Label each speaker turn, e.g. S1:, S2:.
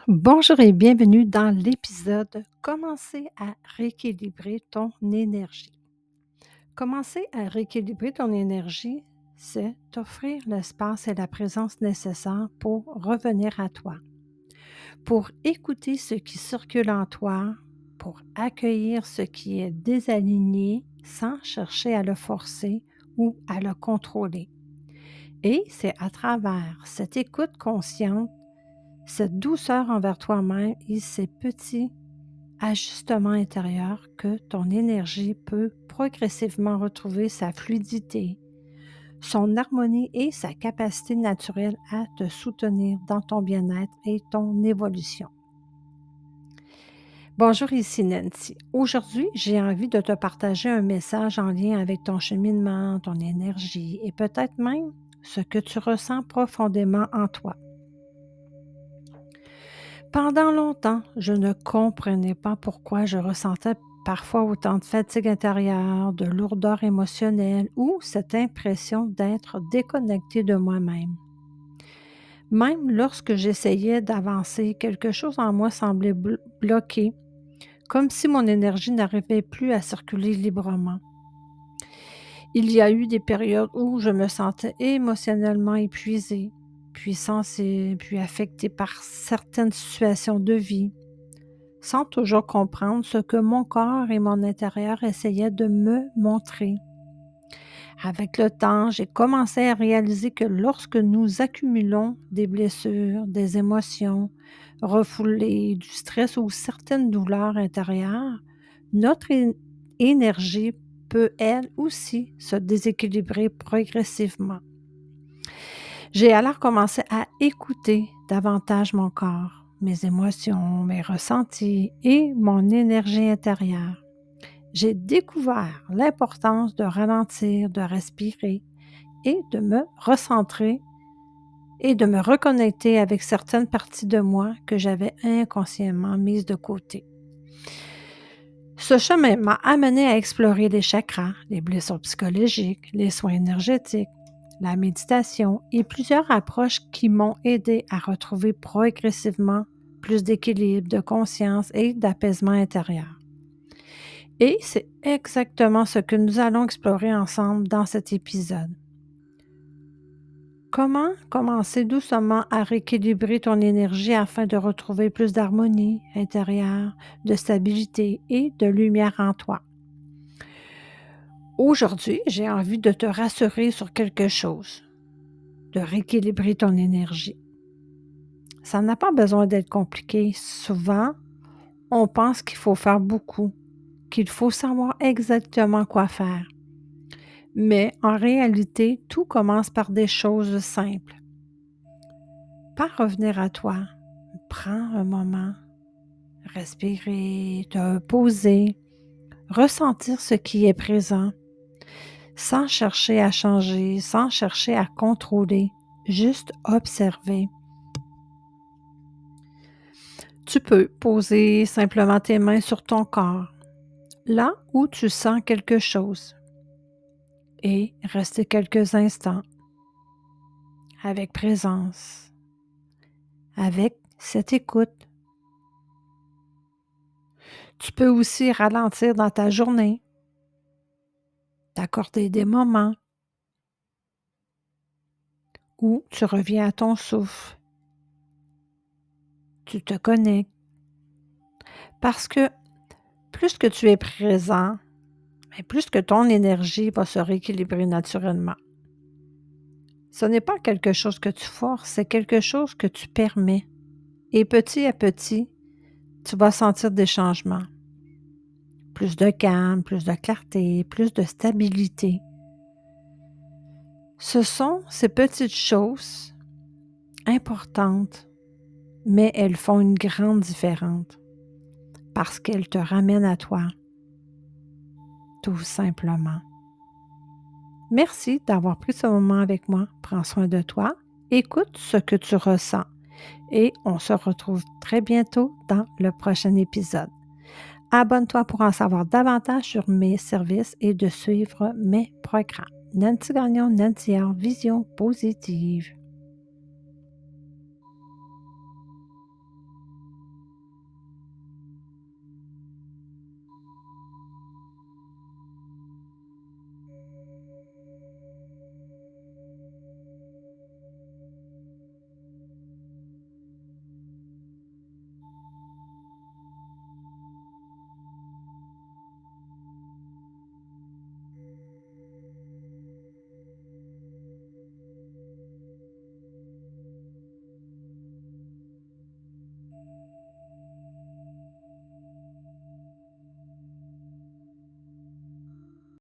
S1: Bonjour et bienvenue dans l'épisode Commencer à rééquilibrer ton énergie. Commencer à rééquilibrer ton énergie, c'est t'offrir l'espace et la présence nécessaires pour revenir à toi, pour écouter ce qui circule en toi, pour accueillir ce qui est désaligné sans chercher à le forcer ou à le contrôler. Et c'est à travers cette écoute consciente, cette douceur envers toi-même et ces petits ajustements intérieurs que ton énergie peut progressivement retrouver sa fluidité, son harmonie et sa capacité naturelle à te soutenir dans ton bien-être et ton évolution. Bonjour, ici Nancy. Aujourd'hui, j'ai envie de te partager un message en lien avec ton cheminement, ton énergie et peut-être même ce que tu ressens profondément en toi. Pendant longtemps, je ne comprenais pas pourquoi je ressentais parfois autant de fatigue intérieure, de lourdeur émotionnelle ou cette impression d'être déconnectée de moi-même. Même lorsque j'essayais d'avancer, quelque chose en moi semblait bloqué, comme si mon énergie n'arrivait plus à circuler librement. Il y a eu des périodes où je me sentais émotionnellement épuisée, puis sensible, puis affectée par certaines situations de vie sans toujours comprendre ce que mon corps et mon intérieur essayaient de me montrer. Avec le temps, j'ai commencé à réaliser que lorsque nous accumulons des blessures, des émotions refoulées, du stress ou certaines douleurs intérieures, notre énergie peut elle aussi se déséquilibrer progressivement. J'ai alors commencé à écouter davantage mon corps, mes émotions, mes ressentis et mon énergie intérieure. J'ai découvert l'importance de ralentir, de respirer et de me recentrer et de me reconnecter avec certaines parties de moi que j'avais inconsciemment mises de côté. Ce chemin m'a amené à explorer les chakras, les blessures psychologiques, les soins énergétiques, la méditation et plusieurs approches qui m'ont aidé à retrouver progressivement plus d'équilibre, de conscience et d'apaisement intérieur. Et c'est exactement ce que nous allons explorer ensemble dans cet épisode. Comment commencer doucement à rééquilibrer ton énergie afin de retrouver plus d'harmonie intérieure, de stabilité et de lumière en toi? Aujourd'hui, j'ai envie de te rassurer sur quelque chose, de rééquilibrer ton énergie. Ça n'a pas besoin d'être compliqué. Souvent, on pense qu'il faut faire beaucoup, qu'il faut savoir exactement quoi faire. Mais en réalité, tout commence par des choses simples. Par revenir à toi, prends un moment, respirer, te poser, ressentir ce qui est présent, sans chercher à changer, sans chercher à contrôler, juste observer. Tu peux poser simplement tes mains sur ton corps, là où tu sens quelque chose, et rester quelques instants avec présence, avec cette écoute. Tu peux aussi ralentir dans ta journée, t'accorder des moments où tu reviens à ton souffle, tu te connectes, parce que plus que tu es présent, mais plus que ton énergie va se rééquilibrer naturellement. Ce n'est pas quelque chose que tu forces, c'est quelque chose que tu permets. Et petit à petit, tu vas sentir des changements. Plus de calme, plus de clarté, plus de stabilité. Ce sont ces petites choses importantes, mais elles font une grande différence parce qu'elles te ramènent à toi, tout simplement. Merci d'avoir pris ce moment avec moi. Prends soin de toi. Écoute ce que tu ressens. Et on se retrouve très bientôt dans le prochain épisode. Abonne-toi pour en savoir davantage sur mes services et de suivre mes programmes. Nancy Gagnon, Nancy Art, Vision positive.